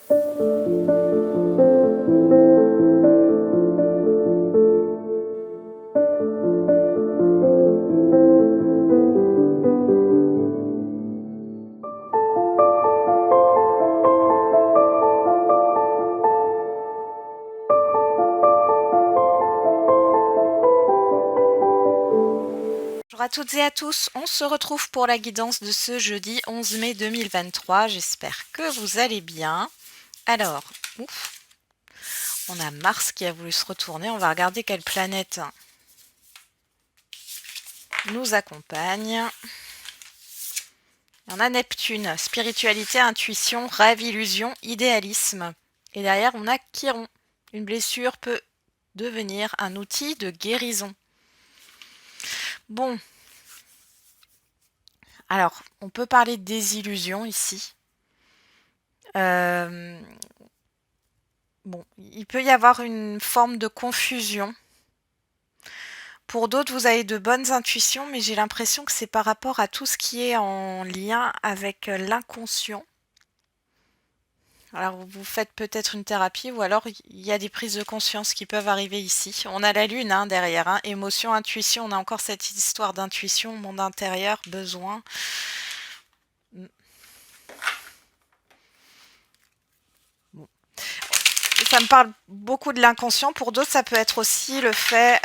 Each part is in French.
Bonjour à toutes et à tous, on se retrouve pour la guidance de ce jeudi 11 mai 2023, j'espère que vous allez bien. Alors, ouf, on a Mars qui a voulu se retourner, on va regarder quelle planète nous accompagne. On a Neptune, spiritualité, intuition, rêve, illusion, idéalisme. Et derrière, on a Chiron. Une blessure peut devenir un outil de guérison. Bon. Alors, on peut parler de désillusion ici. Bon, il peut y avoir une forme de confusion. Pour d'autres, vous avez de bonnes intuitions, mais j'ai l'impression que c'est par rapport à tout ce qui est en lien avec l'inconscient. Alors, vous faites peut-être une thérapie ou alors il y a des prises de conscience qui peuvent arriver ici. On a la lune derrière, émotion, intuition, on a encore cette histoire d'intuition, monde intérieur, besoin. Bon. Ça me parle beaucoup de l'inconscient. Pour d'autres, ça peut être aussi le fait,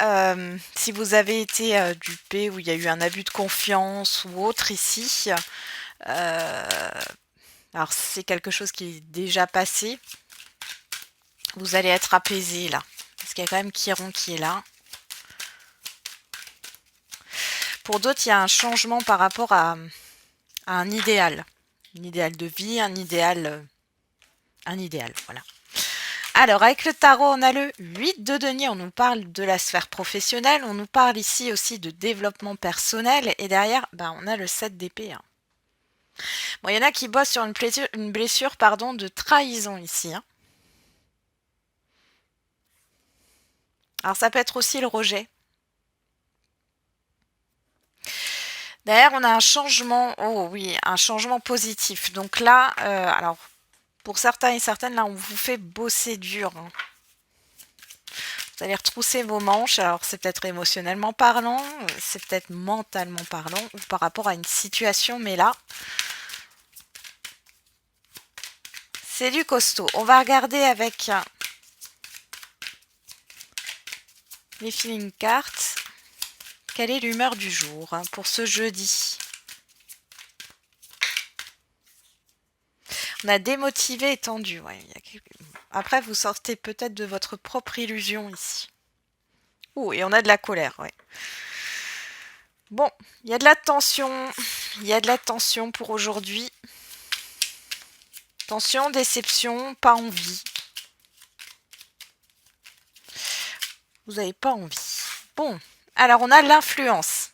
si vous avez été dupé ou il y a eu un abus de confiance ou autre ici. Alors, c'est quelque chose qui est déjà passé. Vous allez être apaisé là. Parce qu'il y a quand même Chiron qui est là. Pour d'autres, il y a un changement par rapport à un idéal. Un idéal de vie, un idéal, voilà. Alors, avec le tarot, on a le 8 de denier, on nous parle de la sphère professionnelle, on nous parle ici aussi de développement personnel, et derrière, on a le 7 d'épée. Bon, il y en a qui bossent sur une blessure de trahison ici. Alors, ça peut être aussi le rejet. Derrière, on a un changement, oh oui, un changement positif. Donc là, alors, pour certains et certaines, là, on vous fait bosser dur. Vous allez retrousser vos manches. Alors, c'est peut-être émotionnellement parlant, c'est peut-être mentalement parlant, ou par rapport à une situation, mais là, c'est du costaud. On va regarder avec les feeling cards. Quelle est l'humeur du jour pour ce jeudi? On a démotivé et tendu. Ouais, après, vous sortez peut-être de votre propre illusion ici. Ouh, et on a de la colère, ouais. Bon, il y a de la tension. Il y a de la tension pour aujourd'hui. Tension, déception, pas envie. Vous n'avez pas envie. Bon, alors on a l'influence.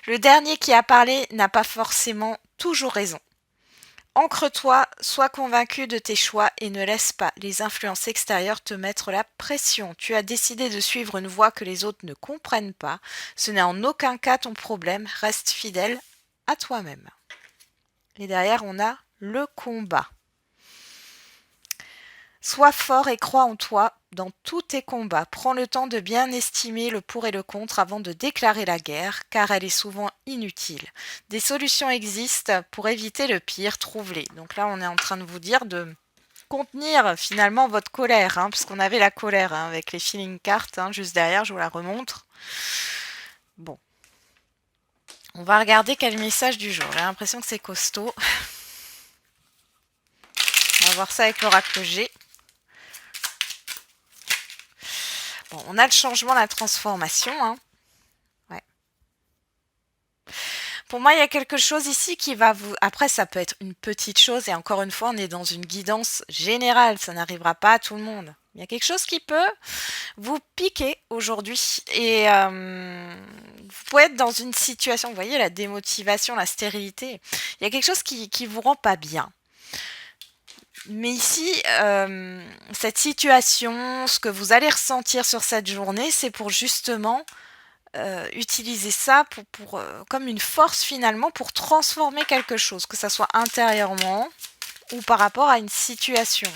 Le dernier qui a parlé n'a pas forcément toujours raison. Ancre-toi, sois convaincu de tes choix et ne laisse pas les influences extérieures te mettre la pression. Tu as décidé de suivre une voie que les autres ne comprennent pas. Ce n'est en aucun cas ton problème. Reste fidèle à toi-même. Et derrière, on a le combat. Sois fort et crois en toi dans tous tes combats. Prends le temps de bien estimer le pour et le contre avant de déclarer la guerre, car elle est souvent inutile. Des solutions existent pour éviter le pire, trouve-les. Donc là, on est en train de vous dire de contenir finalement votre colère, puisqu'on avait la colère avec les feeling cards, juste derrière, je vous la remontre. Bon. On va regarder quel message du jour. J'ai l'impression que c'est costaud. On va voir ça avec l'oracle G. Bon, on a le changement, la transformation. Ouais. Pour moi, il y a quelque chose ici qui va vous... Après, ça peut être une petite chose. Et encore une fois, on est dans une guidance générale. Ça n'arrivera pas à tout le monde. Il y a quelque chose qui peut vous piquer aujourd'hui. Et vous pouvez être dans une situation... Vous voyez, la démotivation, la stérilité. Il y a quelque chose qui vous rend pas bien. Mais ici, cette situation, ce que vous allez ressentir sur cette journée, c'est pour justement utiliser ça comme une force finalement pour transformer quelque chose, que ça soit intérieurement ou par rapport à une situation.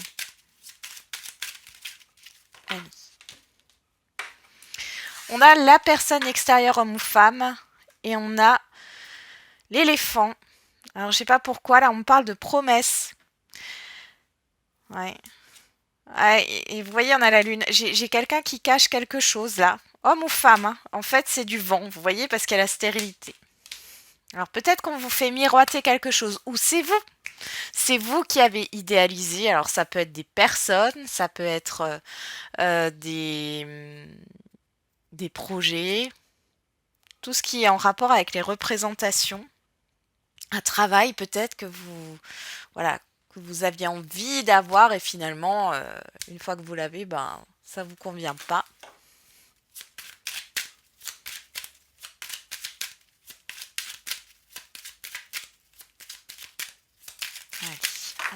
Allez. On a la personne extérieure, homme ou femme, et on a l'éléphant. Alors, je sais pas pourquoi, là, on me parle de promesses. Ouais. Ouais, et vous voyez, on a la lune. J'ai quelqu'un qui cache quelque chose, là. Homme ou femme, hein. En fait, c'est du vent, vous voyez, parce qu'il y a la stérilité. Alors, peut-être qu'on vous fait miroiter quelque chose, ou c'est vous. C'est vous qui avez idéalisé. Alors, ça peut être des personnes, ça peut être des projets, tout ce qui est en rapport avec les représentations. Un travail peut-être que vous, voilà, que vous aviez envie d'avoir et finalement, une fois que vous l'avez, ben, ça vous convient pas. Allez,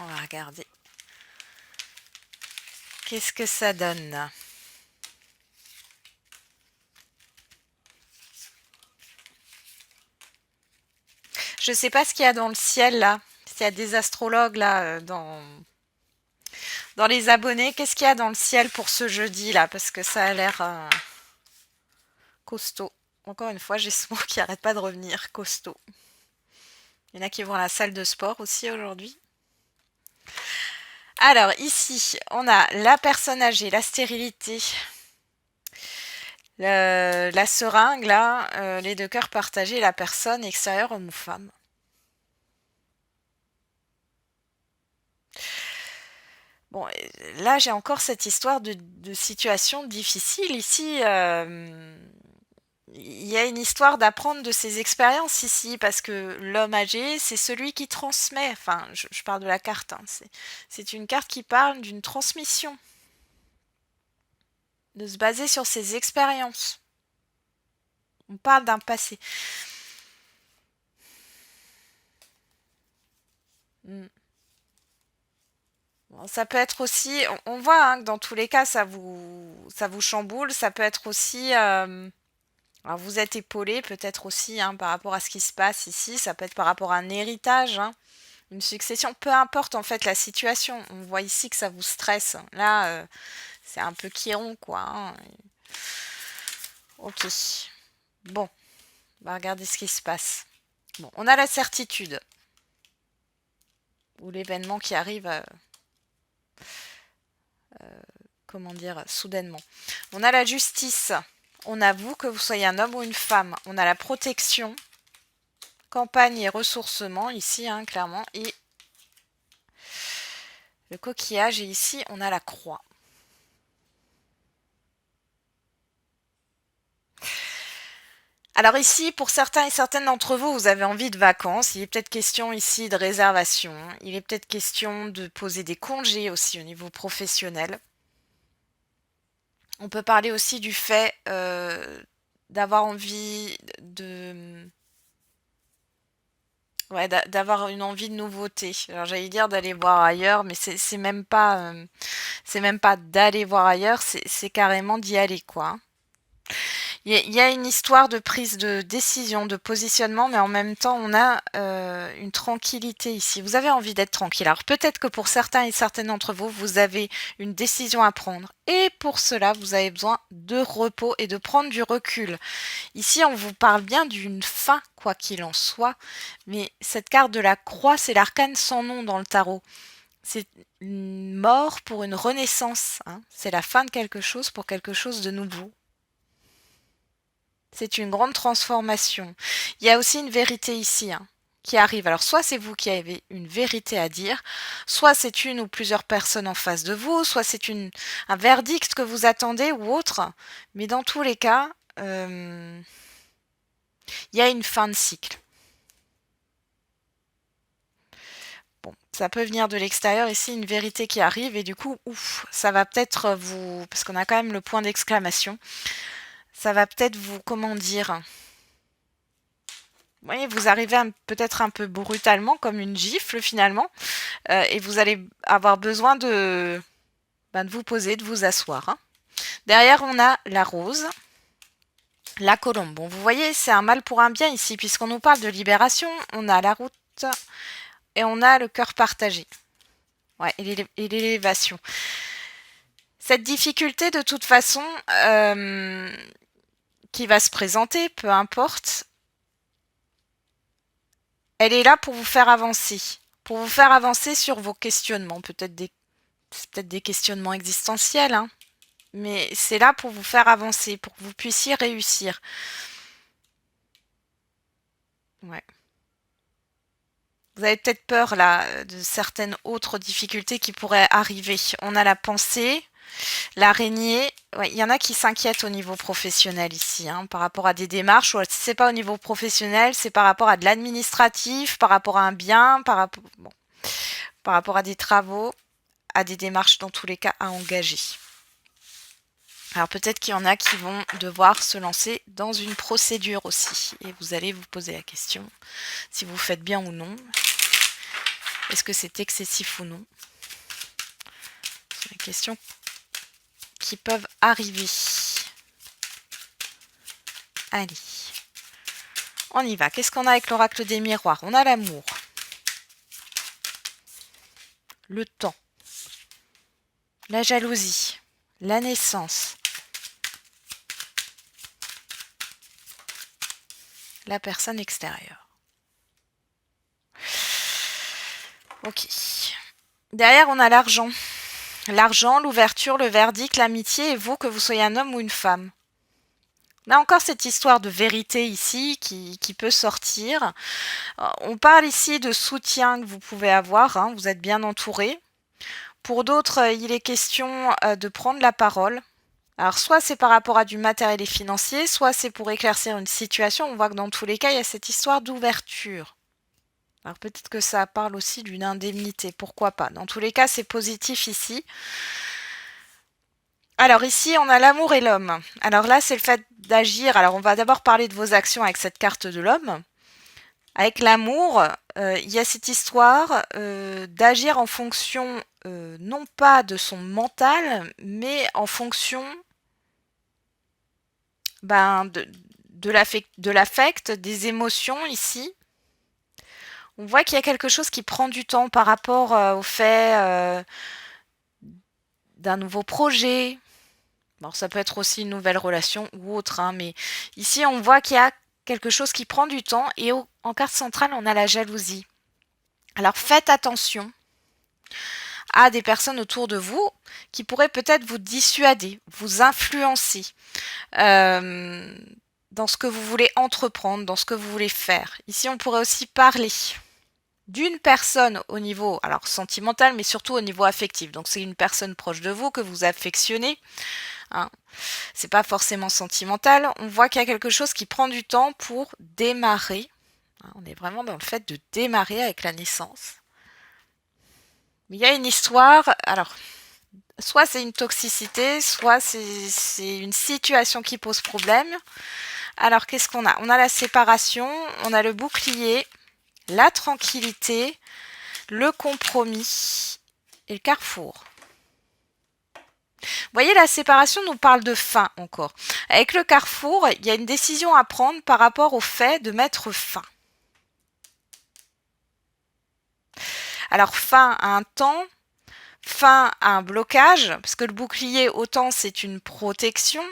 on va regarder. Qu'est-ce que ça donne? Je sais pas ce qu'il y a dans le ciel là. S'il y a des astrologues là dans les abonnés, qu'est-ce qu'il y a dans le ciel pour ce jeudi là? Parce que ça a l'air costaud. Encore une fois, j'ai ce mot qui arrête pas de revenir, costaud. Il y en a qui vont à la salle de sport aussi aujourd'hui. Alors ici, on a la personne âgée, la stérilité, la seringue, là, les deux cœurs partagés, la personne extérieure, homme ou femme. Bon, là j'ai encore cette histoire de situation difficile. Ici, il y a une histoire d'apprendre de ses expériences ici, parce que l'homme âgé, c'est celui qui transmet. Enfin, je parle de la carte, hein, c'est une carte qui parle d'une transmission, de se baser sur ses expériences. On parle d'un passé. Mm. Bon, ça peut être aussi, on voit hein, que dans tous les cas, ça vous chamboule. Ça peut être aussi, alors vous êtes épaulé peut-être aussi hein, par rapport à ce qui se passe ici. Ça peut être par rapport à un héritage, hein, une succession. Peu importe en fait la situation. On voit ici que ça vous stresse. Là, c'est un peu Chiron quoi. Hein. Ok. Bon, on va regarder ce qui se passe. Bon, on a la certitude ou l'événement qui arrive. Comment dire, soudainement. On a la justice. On avoue que vous soyez un homme ou une femme. On a la protection, campagne et ressourcement ici, hein, clairement. Et le coquillage. Et ici, on a la croix. Alors ici, pour certains et certaines d'entre vous, vous avez envie de vacances. Il est peut-être question ici de réservation. Il est peut-être question de poser des congés aussi au niveau professionnel. On peut parler aussi du fait d'avoir envie de... Ouais, d'avoir une envie de nouveauté. Alors j'allais dire d'aller voir ailleurs, mais c'est même pas d'aller voir ailleurs, c'est carrément d'y aller, quoi. Il y a une histoire de prise de décision, de positionnement, mais en même temps, on a une tranquillité ici. Vous avez envie d'être tranquille. Alors peut-être que pour certains et certaines d'entre vous, vous avez une décision à prendre. Et pour cela, vous avez besoin de repos et de prendre du recul. Ici, on vous parle bien d'une fin, quoi qu'il en soit. Mais cette carte de la croix, c'est l'arcane sans nom dans le tarot. C'est une mort pour une renaissance. Hein. C'est la fin de quelque chose pour quelque chose de nouveau. C'est une grande transformation. Il y a aussi une vérité ici hein, qui arrive. Alors soit c'est vous qui avez une vérité à dire, soit c'est une ou plusieurs personnes en face de vous, soit c'est un verdict que vous attendez ou autre. Mais dans tous les cas, il y a une fin de cycle. Bon, ça peut venir de l'extérieur ici, une vérité qui arrive et du coup, ouf, ça va peut-être vous... Parce qu'on a quand même le point d'exclamation. Ça va peut-être vous... Comment dire Oui, vous arrivez peut-être un peu brutalement, comme une gifle finalement, et vous allez avoir besoin de vous poser, de vous asseoir. Hein. Derrière, on a la rose, la colombe. Bon, vous voyez, c'est un mal pour un bien ici, puisqu'on nous parle de libération. On a la route et on a le cœur partagé. Ouais, et l'élévation. Cette difficulté, de toute façon, qui va se présenter, peu importe, elle est là pour vous faire avancer. Pour vous faire avancer sur vos questionnements. C'est peut-être des questionnements existentiels, hein, mais c'est là pour vous faire avancer, pour que vous puissiez réussir. Ouais. Vous avez peut-être peur là de certaines autres difficultés qui pourraient arriver. On a la pensée, l'araignée. Ouais, il y en a qui s'inquiètent au niveau professionnel ici, hein, par rapport à des démarches. Ou si c'est pas au niveau professionnel, c'est par rapport à de l'administratif, par rapport à un bien, par rapport à des travaux, à des démarches dans tous les cas à engager. Alors peut-être qu'il y en a qui vont devoir se lancer dans une procédure aussi. Et vous allez vous poser la question si vous faites bien ou non. Est-ce que c'est excessif ou non? C'est des questions qui peuvent arriver. Allez, on y va. Qu'est-ce qu'on a avec l'oracle des miroirs? On a l'amour, le temps, la jalousie, la naissance, la personne extérieure. Ok. Derrière, on a l'argent. L'argent, l'ouverture, le verdict, l'amitié et vous, que vous soyez un homme ou une femme. Là encore, cette histoire de vérité ici qui peut sortir. On parle ici de soutien que vous pouvez avoir, hein, vous êtes bien entouré. Pour d'autres, il est question de prendre la parole. Alors, soit c'est par rapport à du matériel et financier, soit c'est pour éclaircir une situation. On voit que dans tous les cas, il y a cette histoire d'ouverture. Alors, peut-être que ça parle aussi d'une indemnité, pourquoi pas. Dans tous les cas, c'est positif ici. Alors ici, on a l'amour et l'homme. Alors là, c'est le fait d'agir. Alors, on va d'abord parler de vos actions avec cette carte de l'homme. Avec l'amour, il y a cette histoire d'agir en fonction non pas de son mental, mais en fonction de l'affect, des émotions ici. On voit qu'il y a quelque chose qui prend du temps par rapport au fait d'un nouveau projet. Bon, ça peut être aussi une nouvelle relation ou autre, hein, mais ici on voit qu'il y a quelque chose qui prend du temps et en carte centrale on a la jalousie. Alors faites attention à des personnes autour de vous qui pourraient peut-être vous dissuader, vous influencer dans ce que vous voulez entreprendre, dans ce que vous voulez faire. Ici on pourrait aussi parler d'une personne au niveau alors sentimental, mais surtout au niveau affectif. Donc c'est une personne proche de vous que vous affectionnez. Hein. C'est pas forcément sentimental. On voit qu'il y a quelque chose qui prend du temps pour démarrer. Hein, on est vraiment dans le fait de démarrer avec la naissance. Mais il y a une histoire. Alors, soit c'est une toxicité, soit c'est une situation qui pose problème. Alors, qu'est-ce qu'on a? On a la séparation, on a le bouclier, la tranquillité, le compromis et le carrefour. Vous voyez, la séparation nous parle de fin encore. Avec le carrefour, il y a une décision à prendre par rapport au fait de mettre fin. Alors, fin à un temps, fin à un blocage, parce que le bouclier, autant c'est une protection,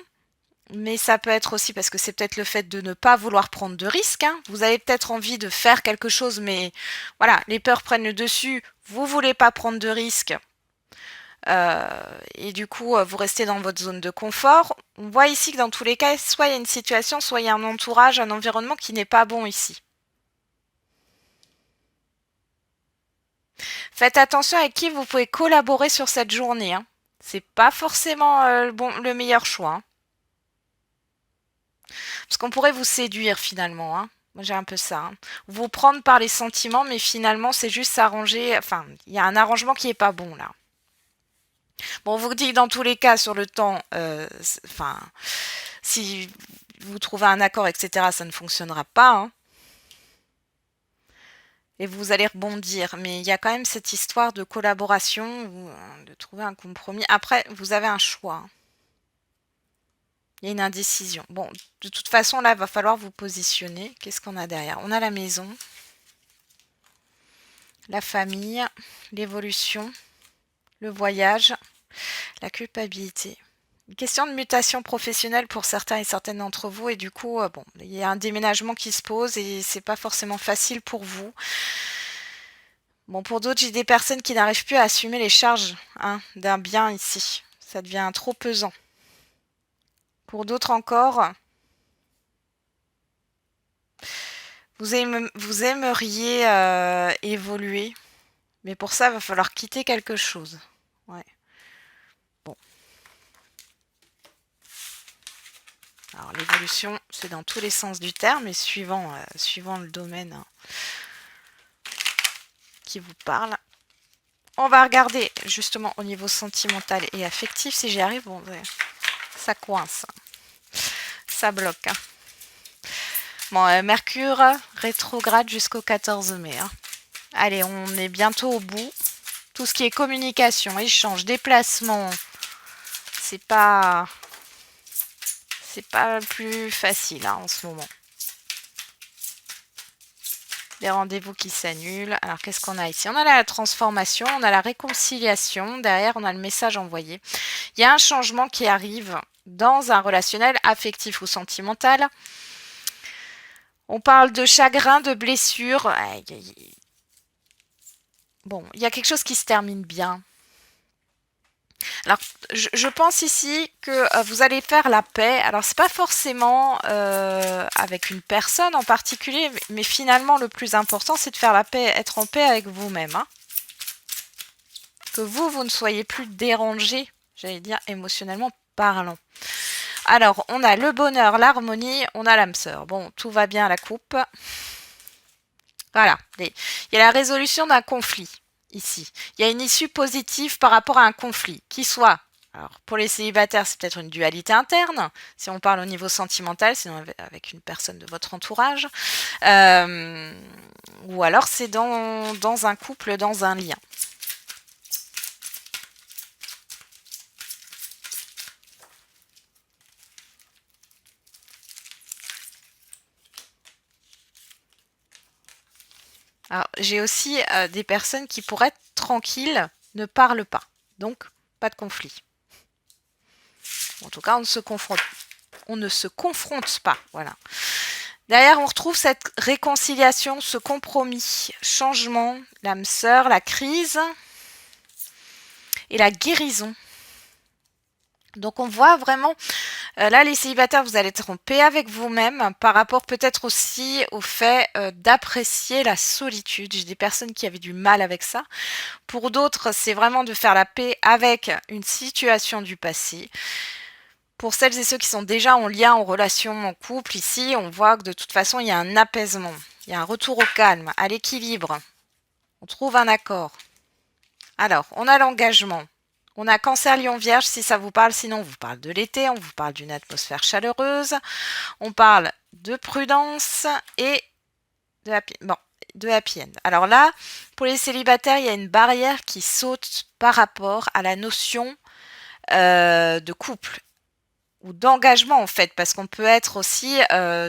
mais ça peut être aussi parce que c'est peut-être le fait de ne pas vouloir prendre de risques. Hein. Vous avez peut-être envie de faire quelque chose, mais voilà, les peurs prennent le dessus, vous voulez pas prendre de risques. Et du coup, vous restez dans votre zone de confort. On voit ici que dans tous les cas, soit il y a une situation, soit il y a un entourage, un environnement qui n'est pas bon ici. Faites attention avec qui vous pouvez collaborer sur cette journée. Hein. C'est pas forcément le meilleur choix. Hein. Parce qu'on pourrait vous séduire finalement. Hein. Moi j'ai un peu ça. Hein. Vous prendre par les sentiments, mais finalement c'est juste s'arranger. Enfin, il y a un arrangement qui est pas bon là. Bon, on vous dit que dans tous les cas, sur le temps, si vous trouvez un accord, etc., ça ne fonctionnera pas. Hein. Et vous allez rebondir. Mais il y a quand même cette histoire de collaboration, de trouver un compromis. Après, vous avez un choix. Hein. Il y a une indécision. Bon, de toute façon, là, il va falloir vous positionner. Qu'est-ce qu'on a derrière? On a la maison, la famille, l'évolution, le voyage, La culpabilité. Une question de mutation professionnelle pour certains et certaines d'entre vous et du coup, bon, il y a un déménagement qui se pose et c'est pas forcément facile pour vous. Bon, pour d'autres, j'ai des personnes qui n'arrivent plus à assumer les charges hein, d'un bien ici. Ça devient trop pesant. Pour d'autres encore, vous aimeriez évoluer, mais pour ça, il va falloir quitter quelque chose. Ouais. Bon. Alors, l'évolution, c'est dans tous les sens du terme, et suivant le domaine hein, qui vous parle. On va regarder justement au niveau sentimental et affectif si j'y arrive. Bon, ça coince, ça bloque. Hein. Bon, Mercure rétrograde jusqu'au 14 mai. Hein. Allez, on est bientôt au bout. Tout ce qui est communication, échange, déplacement, c'est pas le plus facile hein, en ce moment. Les rendez-vous qui s'annulent. Alors, qu'est-ce qu'on a ici? On a la transformation, on a la réconciliation. Derrière, on a le message envoyé. Il y a un changement qui arrive dans un relationnel affectif ou sentimental. On parle de chagrin, de blessure. Bon, il y a quelque chose qui se termine bien. Alors, je pense ici que vous allez faire la paix. Alors, c'est pas forcément avec une personne en particulier, mais finalement, le plus important, c'est de faire la paix, être en paix avec vous-même. Hein. Que vous ne soyez plus dérangé, j'allais dire, émotionnellement parlant. Alors, on a le bonheur, l'harmonie, on a l'âme sœur. Bon, tout va bien à la coupe. Voilà. Il y a la résolution d'un conflit. Ici. Il y a une issue positive par rapport à un conflit, qui soit, alors pour les célibataires, c'est peut-être une dualité interne, si on parle au niveau sentimental, sinon avec une personne de votre entourage, ou alors c'est dans un couple, dans un lien. Alors, j'ai aussi des personnes qui, pour être tranquilles, ne parlent pas. Donc, pas de conflit. En tout cas, on ne se confronte pas. Voilà. Derrière, on retrouve cette réconciliation, ce compromis, changement, l'âme sœur, la crise et la guérison. Donc on voit vraiment, là les célibataires, vous allez être en paix avec vous-même par rapport peut-être aussi au fait d'apprécier la solitude. J'ai des personnes qui avaient du mal avec ça. Pour d'autres, c'est vraiment de faire la paix avec une situation du passé. Pour celles et ceux qui sont déjà en lien, en relation, en couple, ici, on voit que de toute façon, il y a un apaisement, il y a un retour au calme, à l'équilibre. On trouve un accord. Alors, on a l'engagement. On a Cancer, Lion, Vierge, si ça vous parle. Sinon, on vous parle de l'été, on vous parle d'une atmosphère chaleureuse. On parle de prudence et de happy end. Alors là, pour les célibataires, il y a une barrière qui saute par rapport à la notion de couple ou d'engagement en fait, parce qu'on peut être aussi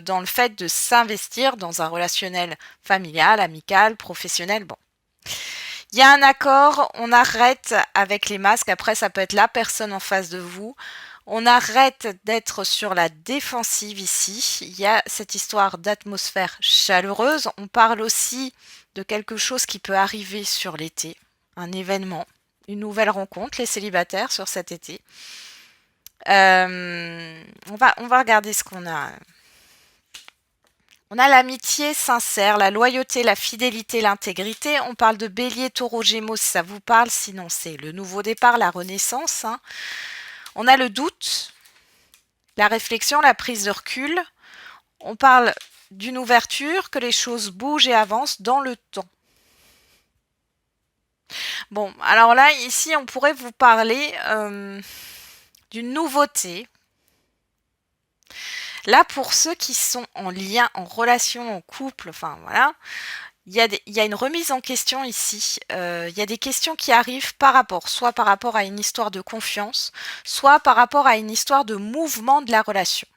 dans le fait de s'investir dans un relationnel familial, amical, professionnel. Bon. Il y a un accord, on arrête avec les masques. Après, ça peut être la personne en face de vous. On arrête d'être sur la défensive ici. Il y a cette histoire d'atmosphère chaleureuse. On parle aussi de quelque chose qui peut arriver sur l'été, un événement, une nouvelle rencontre, les célibataires sur cet été. On va regarder ce qu'on a. On a l'amitié sincère, la loyauté, la fidélité, l'intégrité. On parle de bélier, taureau, gémeaux si ça vous parle. Sinon, c'est le nouveau départ, la renaissance. Hein. On a le doute, la réflexion, la prise de recul. On parle d'une ouverture, que les choses bougent et avancent dans le temps. Bon, alors là, ici, on pourrait vous parler d'une nouveauté. Là, pour ceux qui sont en lien, en relation, en couple, enfin voilà, il y a une remise en question ici. Il y a des questions qui arrivent soit par rapport à une histoire de confiance, soit par rapport à une histoire de mouvement de la relation,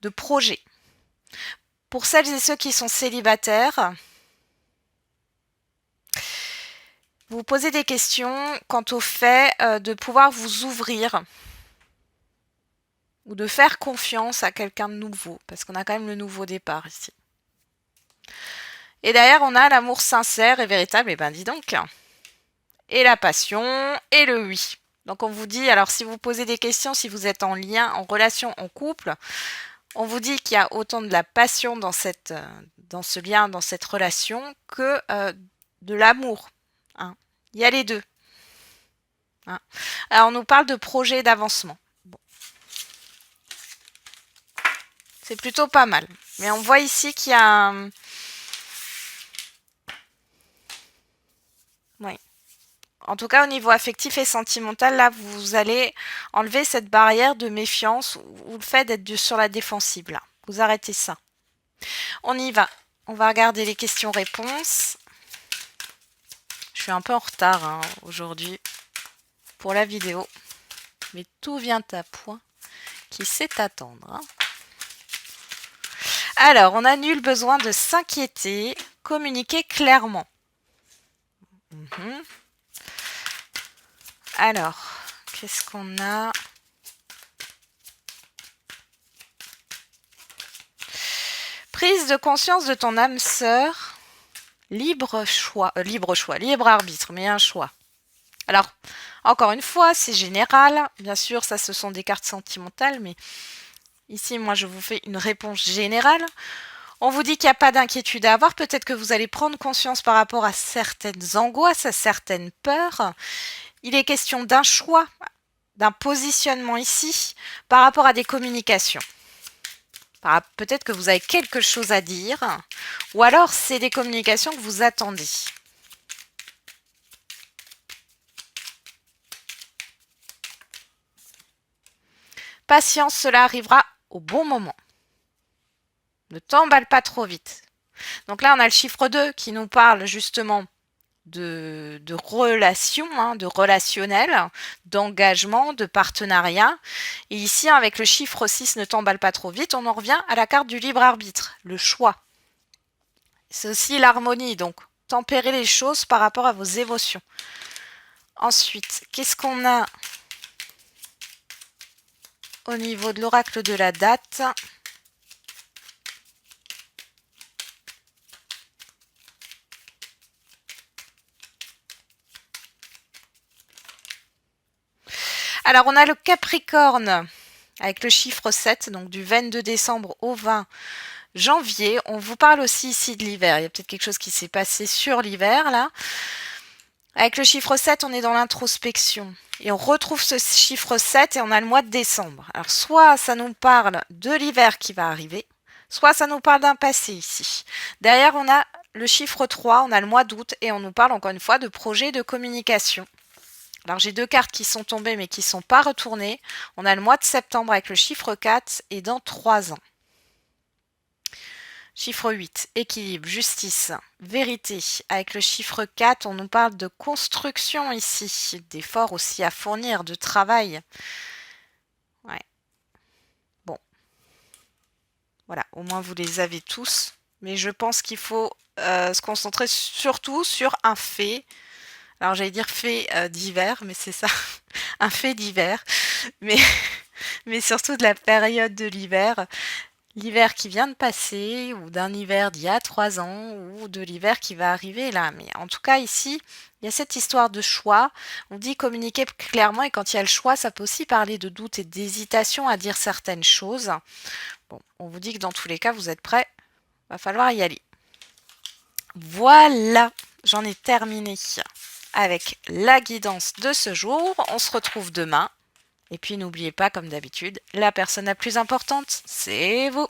de projet. Pour celles et ceux qui sont célibataires, vous posez des questions quant au fait de pouvoir vous ouvrir ou de faire confiance à quelqu'un de nouveau, parce qu'on a quand même le nouveau départ ici. Et derrière, on a l'amour sincère et véritable, et ben dis donc, et la passion, et le oui. Donc on vous dit, alors si vous posez des questions, si vous êtes en lien, en relation, en couple, on vous dit qu'il y a autant de la passion dans ce lien, dans cette relation, que de l'amour. Hein. Il y a les deux. Hein. Alors on nous parle de projet d'avancement. Bon. C'est plutôt pas mal. Mais on voit ici qu'il y a... Oui. En tout cas, au niveau affectif et sentimental, là, vous allez enlever cette barrière de méfiance ou le fait d'être sur la défensive. Là. Vous arrêtez ça. On y va. On va regarder les questions-réponses. Je suis un peu en retard hein, aujourd'hui pour la vidéo. Mais tout vient à point qui sait attendre. Hein. Alors, on a nul besoin de s'inquiéter. Communiquer clairement. Alors, qu'est-ce qu'on a? Prise de conscience de ton âme sœur. Libre arbitre, mais un choix. Alors, encore une fois, c'est général. Bien sûr, ça, ce sont des cartes sentimentales, mais ici, moi, je vous fais une réponse générale. On vous dit qu'il n'y a pas d'inquiétude à avoir. Peut-être que vous allez prendre conscience par rapport à certaines angoisses, à certaines peurs. Il est question d'un choix, d'un positionnement ici par rapport à des communications. Peut-être que vous avez quelque chose à dire, ou alors c'est des communications que vous attendez. Patience, cela arrivera au bon moment. Ne t'emballe pas trop vite. Donc là, on a le chiffre 2 qui nous parle justement de relation, hein, de relationnel, d'engagement, de partenariat. Et ici, avec le chiffre 6, ne t'emballe pas trop vite, on en revient à la carte du libre arbitre, le choix. C'est aussi l'harmonie, donc tempérer les choses par rapport à vos émotions. Ensuite, qu'est-ce qu'on a au niveau de l'oracle de la date ? Alors, on a le Capricorne avec le chiffre 7, donc du 22 décembre au 20 janvier. On vous parle aussi ici de l'hiver. Il y a peut-être quelque chose qui s'est passé sur l'hiver, là. Avec le chiffre 7, on est dans l'introspection. Et on retrouve ce chiffre 7 et on a le mois de décembre. Alors, soit ça nous parle de l'hiver qui va arriver, soit ça nous parle d'un passé ici. Derrière, on a le chiffre 3, on a le mois d'août et on nous parle encore une fois de projet de communication. Alors, j'ai deux cartes qui sont tombées mais qui ne sont pas retournées. On a le mois de septembre avec le chiffre 4 et dans 3 ans. Chiffre 8, équilibre, justice, vérité. Avec le chiffre 4, on nous parle de construction ici, d'efforts aussi à fournir, de travail. Ouais. Bon. Voilà, au moins vous les avez tous. Mais je pense qu'il faut se concentrer surtout sur un fait. Alors j'allais dire fait divers, mais c'est ça, un fait divers. Mais surtout de la période de l'hiver. L'hiver qui vient de passer, ou d'un hiver d'il y a 3 ans, ou de l'hiver qui va arriver là. Mais en tout cas, ici, il y a cette histoire de choix. On dit communiquer clairement, et quand il y a le choix, ça peut aussi parler de doute et d'hésitation à dire certaines choses. Bon, on vous dit que dans tous les cas, vous êtes prêts. Va falloir y aller. Voilà, j'en ai terminé avec la guidance de ce jour. On se retrouve demain. Et puis n'oubliez pas, comme d'habitude, la personne la plus importante, c'est vous.